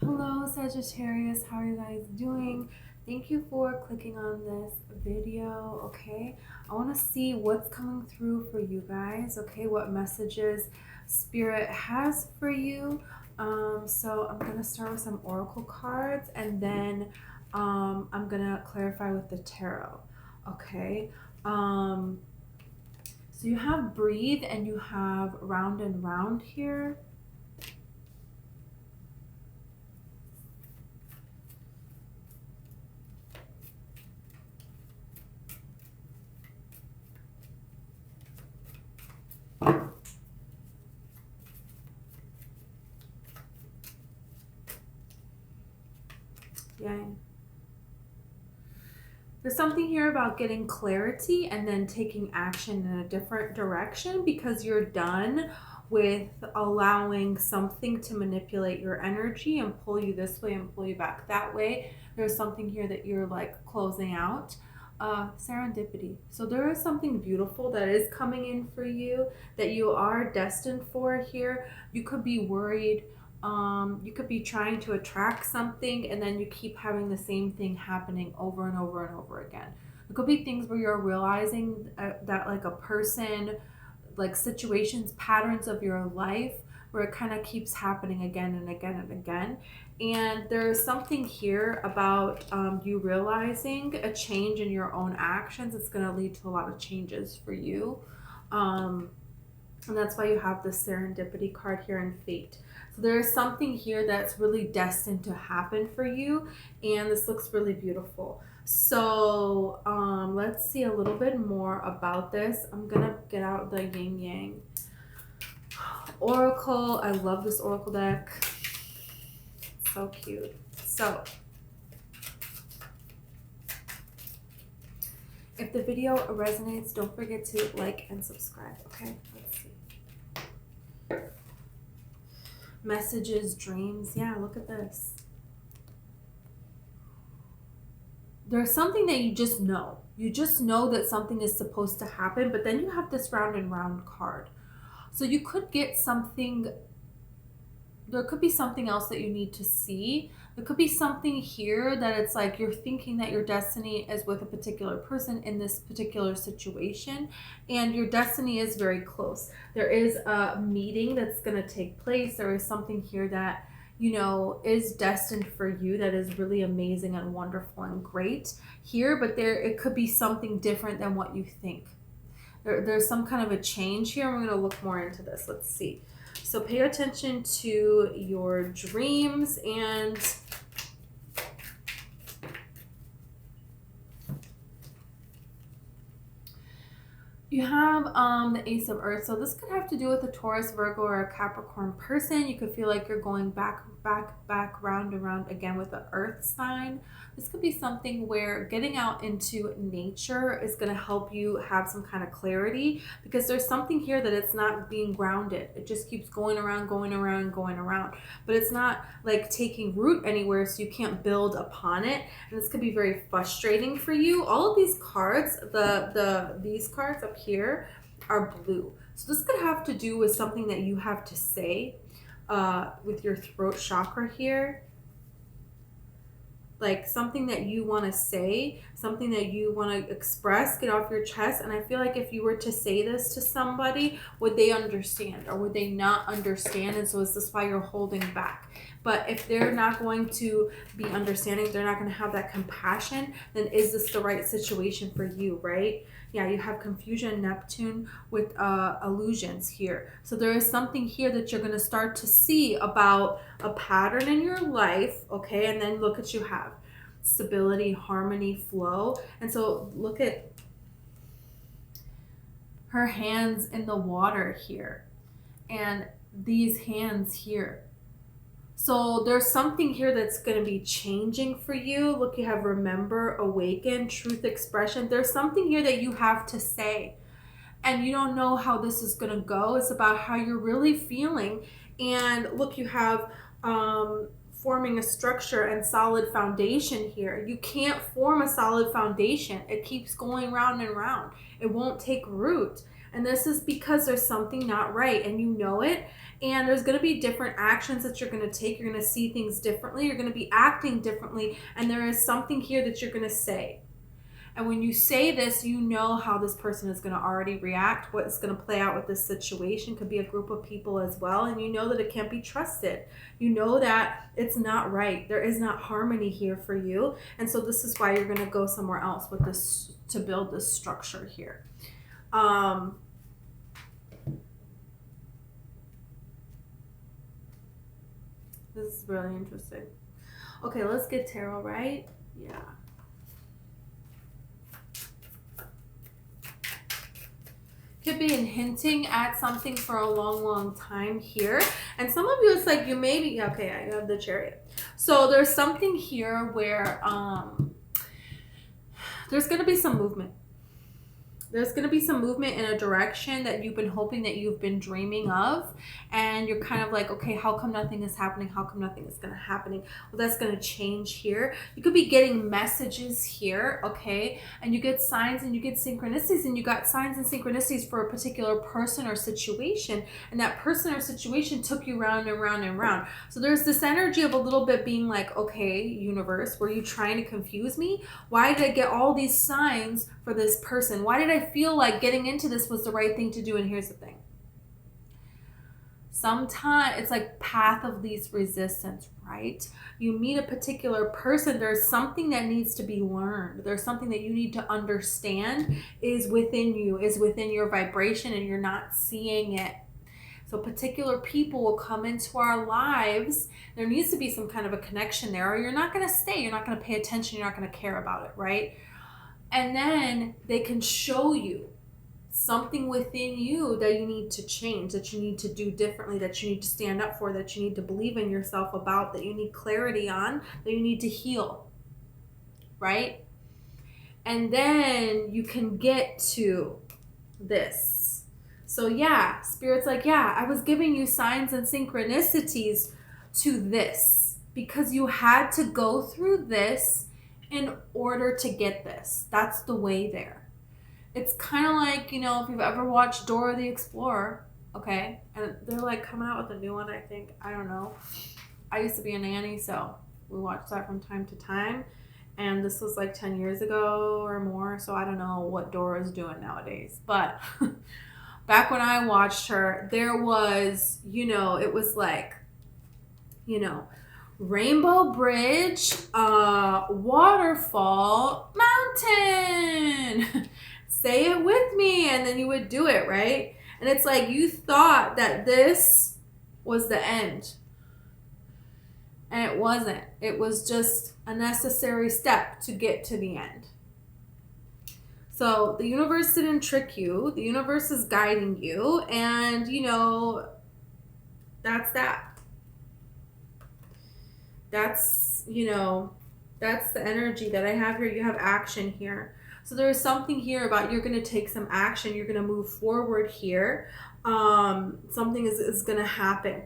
Hello Sagittarius, how are you guys doing? Thank you for clicking on this video. Okay, I want to see what's coming through for you guys. Okay, what messages Spirit has for you. So I'm gonna start with some oracle cards, and then I'm gonna clarify with the tarot. Okay. So you have breathe and you have round and round here. Yeah. There's something here about getting clarity and then taking action in a different direction because you're done with allowing something to manipulate your energy and pull you this way and pull you back that way. There's something here that you're like closing out. Serendipity. So there is something beautiful that is coming in for you that you are destined for here. You could be worried. You could be trying to attract something and then you keep having the same thing happening over and over and over again. It could be things where you're realizing that like a person, like situations, patterns of your life where it kind of keeps happening again and again and again. And there's something here about you realizing a change in your own actions. It's going to lead to a lot of changes for you. And that's why you have the serendipity card here in fate. So there is something here that's really destined to happen for you, and this looks really beautiful. So let's see a little bit more about this. I'm gonna get out the yin yang oracle. I love this oracle deck. It's so cute. So if the video resonates, don't forget to like and subscribe. Okay, let's see. Messages, dreams. Yeah, look at this. There's something that you just know. You just know that something is supposed to happen, but then you have this round and round card. So you could get something, there could be something else that you need to see. There could be something here that it's like you're thinking that your destiny is with a particular person in this particular situation, and your destiny is very close. There is a meeting that's going to take place. There is something here that, you know, is destined for you that is really amazing and wonderful and great here, but it could be something different than what you think. There's some kind of a change here. We're going to look more into this. Let's see. So pay attention to your dreams, and you have the Ace of Earth. So this could have to do with a Taurus, Virgo, or a Capricorn person. You could feel like you're going back, round and round again with the Earth sign. This could be something where getting out into nature is going to help you have some kind of clarity, because there's something here that it's not being grounded. It just keeps going around, going around, going around. But it's not like taking root anywhere, so you can't build upon it. And this could be very frustrating for you. All of these cards, these cards up here are blue. So this could have to do with something that you have to say with your throat chakra here. Like something that you want to say, something that you want to express, get off your chest. And I feel like if you were to say this to somebody, would they understand or would they not understand? And so is this why you're holding back? But if they're not going to be understanding, they're not going to have that compassion, then is this the right situation for you, right? Yeah, you have confusion, Neptune with illusions here. So there is something here that you're going to start to see about a pattern in your life, okay? And then look what you have. Stability, harmony, flow. And so look at her hands in the water here and these hands here. So there's something here that's going to be changing for you. Look, you have remember, awaken, truth expression. There's something here that you have to say, and you don't know how this is going to go. It's about how you're really feeling. And look, you have forming a structure and solid foundation here. You can't form a solid foundation. It keeps going round and round. It won't take root. And this is because there's something not right, and you know it. And there's going to be different actions that you're going to take. You're going to see things differently. You're going to be acting differently. And there is something here that you're going to say. And when you say this, you know how this person is going to already react, what's going to play out with this situation. Could be a group of people as well. And you know that it can't be trusted. You know that it's not right. There is not harmony here for you. And so this is why you're going to go somewhere else with this, to build this structure here. This is really interesting. Okay, let's get tarot, right? Yeah. Could be hinting at something for a long, long time here. And some of you, it's like you maybe, okay, yeah, you have the Chariot. So there's something here where there's going to be some movement. There's going to be some movement in a direction that you've been hoping, that you've been dreaming of. And you're kind of like, okay, how come nothing is happening? How come nothing is going to happening? Well, that's going to change here. You could be getting messages here, okay? And you get signs and you get synchronicities, and you got signs and synchronicities for a particular person or situation. And that person or situation took you round and round and round. So there's this energy of a little bit being like, okay, universe, were you trying to confuse me? Why did I get all these signs for this person? Why did I feel like getting into this was the right thing to do? And here's the thing. Sometimes it's like path of least resistance, right? You meet a particular person, there's something that needs to be learned. There's something that you need to understand is within you, is within your vibration, and you're not seeing it. So particular people will come into our lives. There needs to be some kind of a connection there, or you're not going to stay. You're not going to pay attention. You're not going to care about it, right? And then they can show you something within you that you need to change, that you need to do differently, that you need to stand up for, that you need to believe in yourself about, that you need clarity on, that you need to heal, right? And then you can get to this. So yeah, Spirit's like, yeah, I was giving you signs and synchronicities to this because you had to go through this in order to get this. That's the way there. It's kind of like, you know, if you've ever watched Dora the Explorer, okay? And they're like coming out with a new one, I think. I don't know. I used to be a nanny, so we watched that from time to time. And this was like 10 years ago or more, so I don't know what Dora's doing nowadays. But back when I watched her, there was, you know, it was like, you know, Rainbow Bridge, waterfall, mountain. Say it with me, and then you would do it, right? And it's like you thought that this was the end. And it wasn't. It was just a necessary step to get to the end. So the universe didn't trick you. The universe is guiding you. And, you know, that's that. That's, you know, that's the energy that I have here. You have action here. So there's something here about you're going to take some action. You're going to move forward here. Something is going to happen.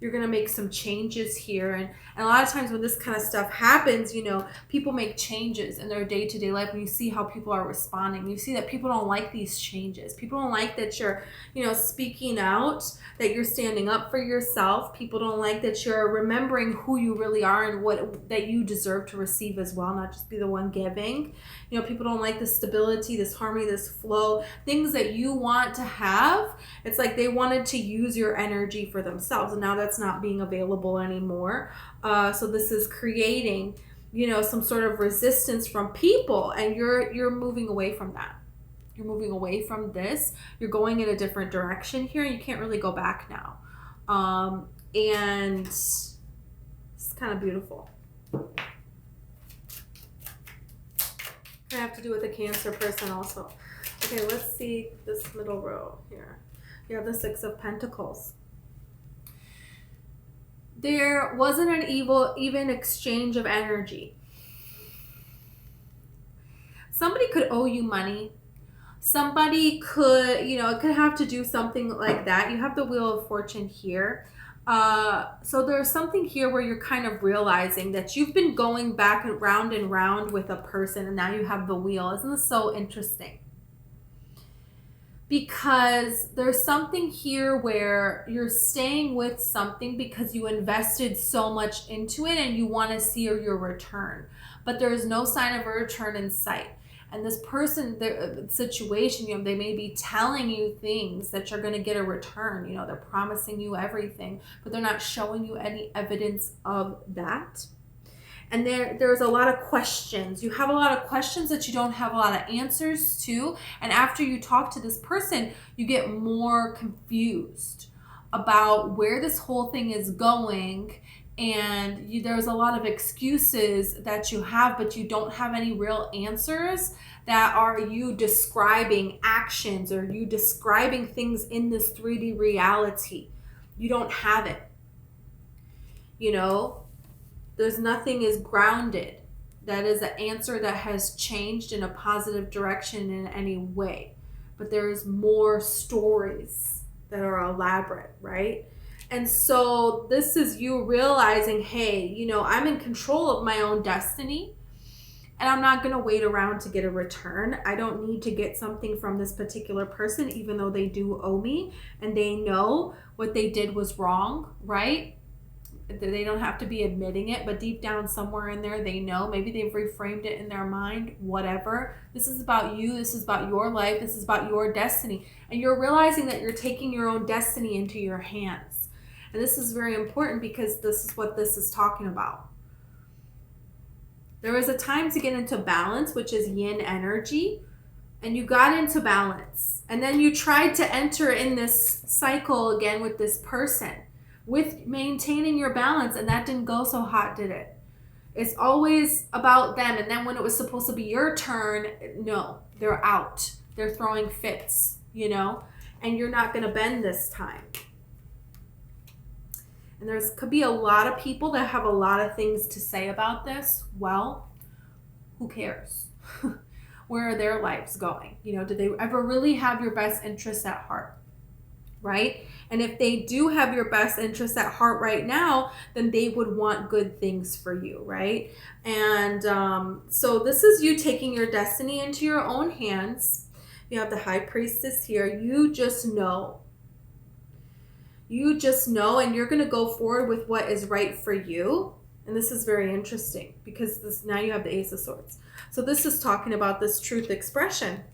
You're going to make some changes here. And a lot of times when this kind of stuff happens, you know, people make changes in their day-to-day life, and you see how people are responding. You see that people don't like these changes. People don't like that you're, you know, speaking out, that you're standing up for yourself. People don't like that you're remembering who you really are and what that you deserve to receive as well, not just be the one giving. You know, people don't like this stability, this harmony, this flow, things that you want to have. It's like they wanted to use your energy for themselves, and now that's not being available anymore. So this is creating, you know, some sort of resistance from people, and you're moving away from that. You're moving away from this. You're going in a different direction here. You can't really go back now. And it's kind of beautiful. I have to do with a Cancer person also. Okay, let's see this middle row here. You have the Six of Pentacles. There wasn't an even exchange of energy. Somebody could owe you money. Somebody could, you know, it could have to do something like that. You have the Wheel of Fortune here. So there's something here where you're kind of realizing that you've been going back and round with a person, and now you have the wheel. Isn't this so interesting? because there's something here where you're staying with something because you invested so much into it and you want to see your return, but there is no sign of a return in sight. And this person, the situation, you know, they may be telling you things that you're going to get a return. You know, they're promising you everything, but they're not showing you any evidence of that. And there's a lot of questions. You have a lot of questions that you don't have a lot of answers to. And after you talk to this person, you get more confused about where this whole thing is going. And there's a lot of excuses that you have, but you don't have any real answers that are you describing actions or you describing things in this 3D reality. You don't have it. You know? There's nothing is grounded. That is an answer that has changed in a positive direction in any way. But there's more stories that are elaborate, right? And so this is you realizing, hey, you know, I'm in control of my own destiny and I'm not going to wait around to get a return. I don't need to get something from this particular person, even though they do owe me and they know what they did was wrong, right? They don't have to be admitting it, but deep down somewhere in there, they know. Maybe they've reframed it in their mind, whatever. This is about you. This is about your life. This is about your destiny. And you're realizing that you're taking your own destiny into your hands. And this is very important because this is what this is talking about. There was a time to get into balance, which is yin energy, and you got into balance. And then you tried to enter in this cycle again with this person, with maintaining your balance, and that didn't go so hot, did it? It's always about them, and then when it was supposed to be your turn, no, they're out. They're throwing fits, you know, and you're not going to bend this time. And there's could be a lot of people that have a lot of things to say about this. Well, who cares? Where are their lives going? You know, do they ever really have your best interests at heart? Right? And if they do have your best interests at heart right now, then they would want good things for you, right? And so this is you taking your destiny into your own hands. You have the High Priestess here. You just know. You just know, and you're going to go forward with what is right for you. And this is very interesting because this now you have the Ace of Swords. So this is talking about this truth expression.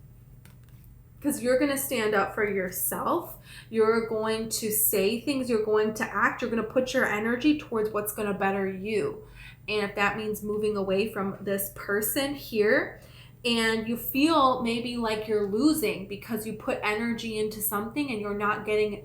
Because you're going to stand up for yourself. You're going to say things. You're going to act. You're going to put your energy towards what's going to better you. And if that means moving away from this person here, and you feel maybe like you're losing because you put energy into something and you're not getting,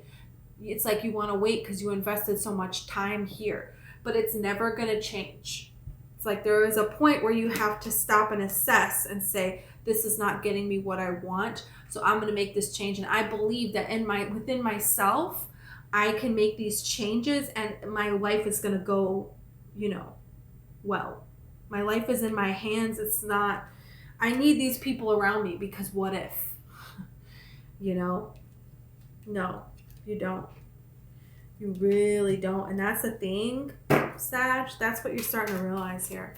it's like you want to wait because you invested so much time here. But it's never going to change. It's like there is a point where you have to stop and assess and say, this is not getting me what I want. So I'm going to make this change. And I believe that within myself, I can make these changes and my life is going to go, you know, well. My life is in my hands. It's not, I need these people around me because what if? You know? No, you don't. You really don't. And that's the thing, Sag. That's what you're starting to realize here.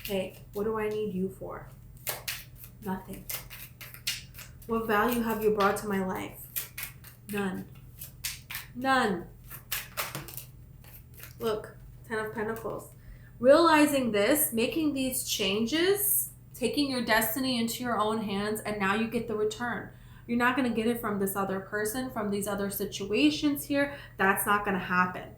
Hey, what do I need you for? Nothing. What value have you brought to my life? None. None. Look, 10 of Pentacles. Realizing this, making these changes, taking your destiny into your own hands, and now you get the return. You're not going to get it from this other person, from these other situations here. That's not going to happen.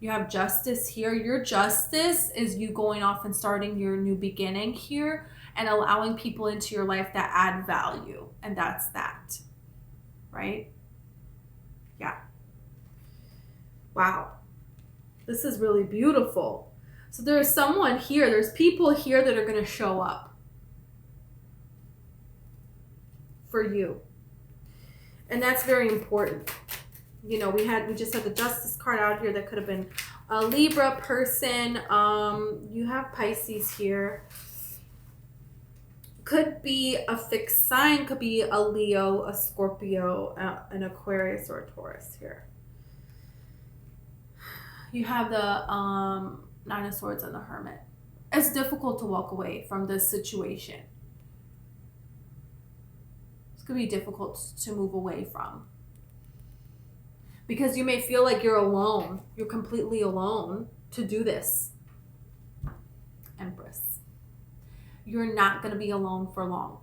You have justice here. Your justice is you going off and starting your new beginning here and allowing people into your life that add value. And that's that. Right? Yeah. Wow. This is really beautiful. So there's someone here. There's people here that are going to show up for you. And that's very important. You know, we just had the Justice card out here. That could have been a Libra person. You have Pisces here. Could be a fixed sign. Could be a Leo, a Scorpio, an Aquarius, or a Taurus here. You have the Nine of Swords and the Hermit. It's difficult to walk away from this situation. could be difficult to move away from. Because you may feel like you're alone. You're completely alone to do this. Empress. You're not going to be alone for long.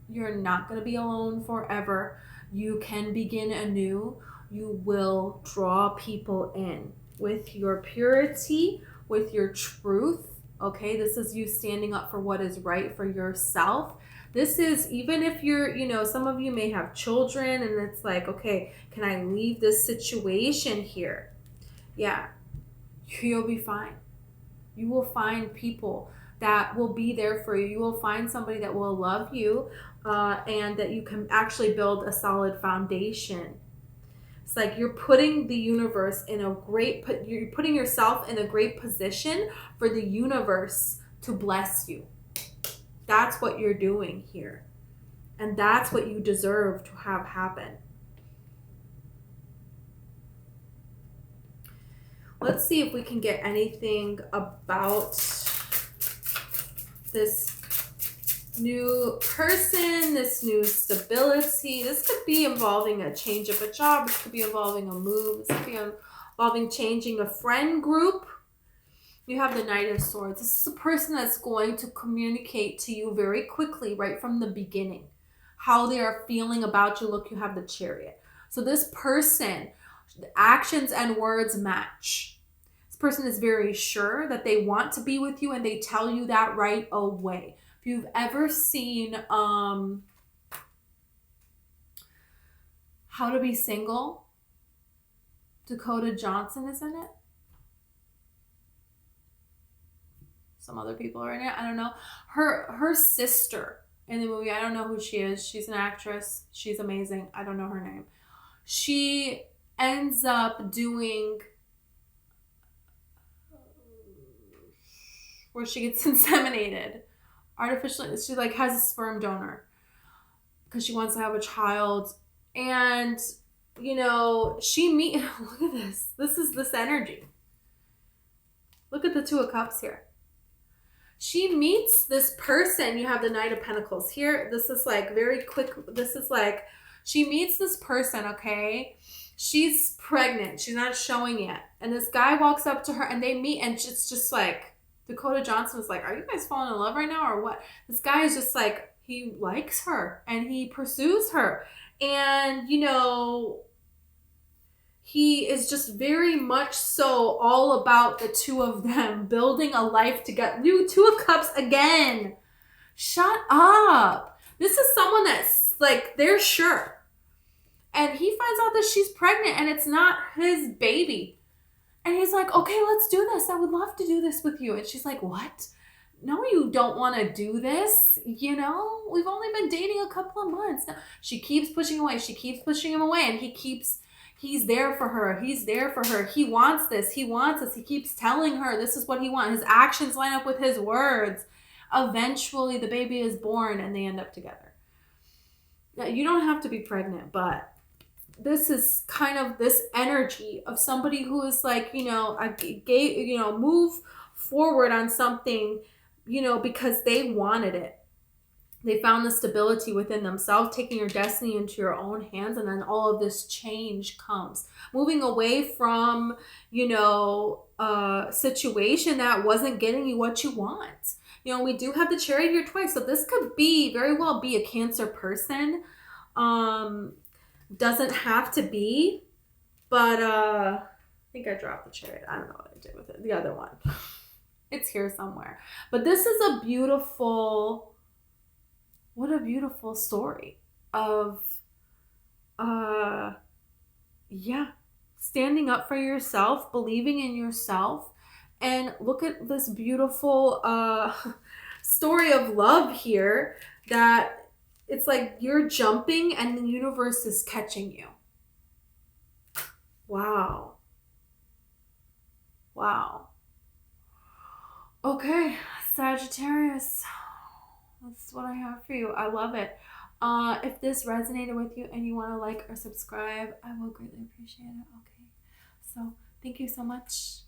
You're not going to be alone forever. You can begin anew. You will draw people in with your purity, with your truth. Okay, this is you standing up for what is right for yourself. This is, even if you're, some of you may have children and it's like, okay, can I leave this situation here? Yeah, you'll be fine. You will find people that will be there for you. You will find somebody that will love you and that you can actually build a solid foundation. It's like you're putting the universe in you're putting yourself in a great position for the universe to bless you. That's what you're doing here. And that's what you deserve to have happen. Let's see if we can get anything about this new person, this new stability. This could be involving a change of a job. This could be involving a move. This could be involving changing a friend group. You have the Knight of Swords. This is a person that's going to communicate to you very quickly, right from the beginning, how they are feeling about you. Look, you have the Chariot. So this person, actions and words match. This person is very sure that they want to be with you, and they tell you that right away. If you've ever seen How to Be Single, Dakota Johnson is in it. Some other people are in it. I don't know. Her sister in the movie, I don't know who she is. She's an actress. She's amazing. I don't know her name. She ends up doing where she gets inseminated artificially. She like has a sperm donor because she wants to have a child. And she look at this. This is this energy. Look at the Two of Cups here. She meets this person. You have the Knight of Pentacles here. This is like very quick. This is like, she meets this person, okay? She's pregnant. She's not showing yet. And this guy walks up to her and they meet, and it's just like, Dakota Johnson was like, are you guys falling in love right now or what? This guy is just like, he likes her and he pursues her. And, he is just very much so all about the two of them building a life together. You Two of Cups again. Shut up. This is someone that's like, they're sure. And he finds out that she's pregnant and it's not his baby. And he's like, okay, let's do this. I would love to do this with you. And she's like, what? No, you don't want to do this. We've only been dating a couple of months. Now, she keeps pushing away. She keeps pushing him away. And he's there for her. He's there for her. He wants this. He wants this. He keeps telling her this is what he wants. His actions line up with his words. Eventually, the baby is born and they end up together. Now, you don't have to be pregnant, but this is kind of this energy of somebody who is like, move forward on something, because they wanted it. They found the stability within themselves, taking your destiny into your own hands, and then all of this change comes. Moving away from, a situation that wasn't getting you what you want. We do have the Chariot here twice, so this could very well be a Cancer person. Doesn't have to be, but I think I dropped the Chariot. I don't know what I did with it. The other one. It's here somewhere. But this is a beautiful... What a beautiful story of, standing up for yourself, believing in yourself. And look at this beautiful story of love here, that it's like you're jumping and the universe is catching you. Wow. Wow. Okay, Sagittarius. That's what I have for you. I love it. If this resonated with you and you want to like or subscribe, I will greatly appreciate it. Okay. So thank you so much.